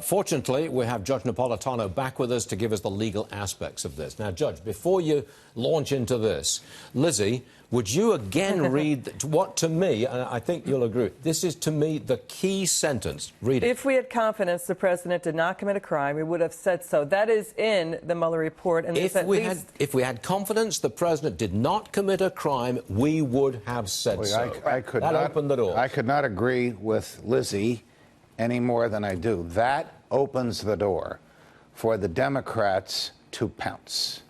Fortunately, we have Judge Napolitano back with us to give us the legal aspects of this. Now, Judge, before you launch into this, Lizzie, would you again read what, to me, and I think you'll agree, this is, to me, the key sentence. Read it. If we had confidence the president did not commit a crime, we would have said so. That is in the Mueller report. And if we had confidence the president did not commit a crime, we would have said so. That opened the door. I could not agree with Lizzie any more than I do. That opens the door for the Democrats to pounce.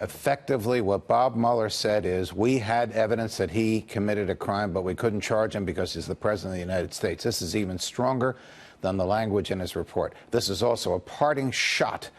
Effectively, what Bob Mueller said is, we had evidence that he committed a crime, but we couldn't charge him because he's the president of the United States. This is even stronger than the language in his report. This is also a parting shot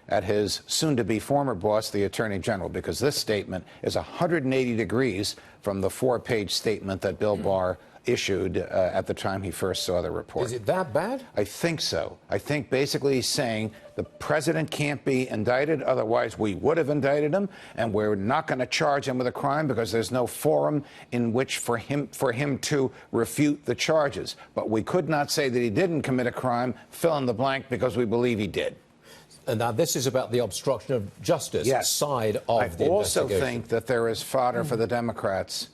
at his soon-to-be former boss, the Attorney General, because this statement is 180 degrees from the 4-page statement that Bill Barr issued at the time he first saw the report. Is it that bad? I think so. I think basically he's saying the president can't be indicted, otherwise we would have indicted him, and we're not going to charge him with a crime because there's no forum in which for him to refute the charges. But we could not say that he didn't commit a crime, fill in the blank, because we believe he did. And now this is about the obstruction of justice side of the investigation. I also think that there is fodder for the Democrats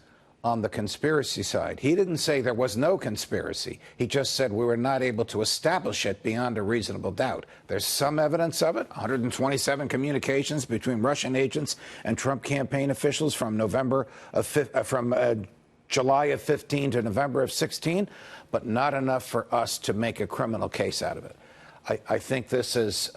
on the conspiracy side. He didn't say there was no conspiracy. He just said we were not able to establish it beyond a reasonable doubt. There's some evidence of it, 127 communications between Russian agents and Trump campaign officials from July of 15 to November of 16, but not enough for us to make a criminal case out of it. I think this is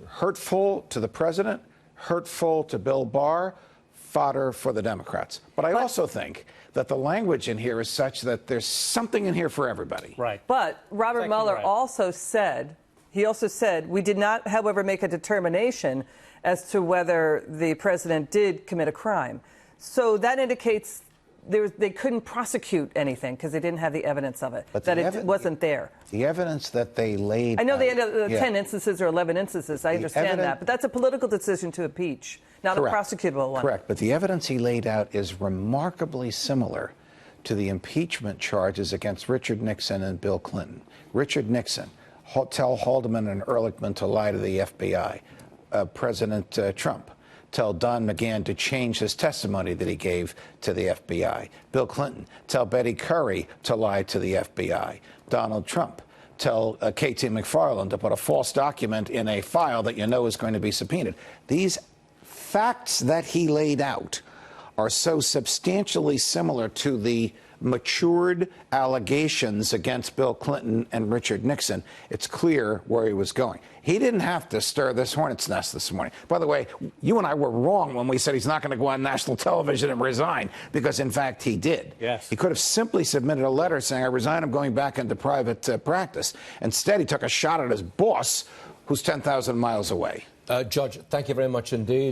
hurtful to the president, hurtful to Bill Barr, fodder for the Democrats. But I also think that the language in here is such that there's something in here for everybody. Right. But Robert Mueller also said, we did not, however, make a determination as to whether the president did commit a crime. So that indicates they couldn't prosecute anything because they didn't have the evidence of it, it wasn't there. The evidence that they laid... I know they ended up 10 instances or 11 instances. I understand that. But that's a political decision to impeach, not a prosecutable one. Correct. But the evidence he laid out is remarkably similar to the impeachment charges against Richard Nixon and Bill Clinton. Richard Nixon, tell Haldeman and Ehrlichman to lie to the FBI. President Trump, tell Don McGahn to change his testimony that he gave to the FBI. Bill Clinton, tell Betty Curry to lie to the FBI. Donald Trump, tell K.T. McFarland to put a false document in a file that you know is going to be subpoenaed. These facts that he laid out are so substantially similar to the matured allegations against Bill Clinton and Richard Nixon, it's clear where he was going. He didn't have to stir this hornet's nest this morning. By the way, you and I were wrong when we said he's not going to go on national television and resign, because, in fact, he did. Yes. He could have simply submitted a letter saying, I resign, I'm going back into private practice. Instead, he took a shot at his boss, who's 10,000 miles away. Judge, thank you very much indeed.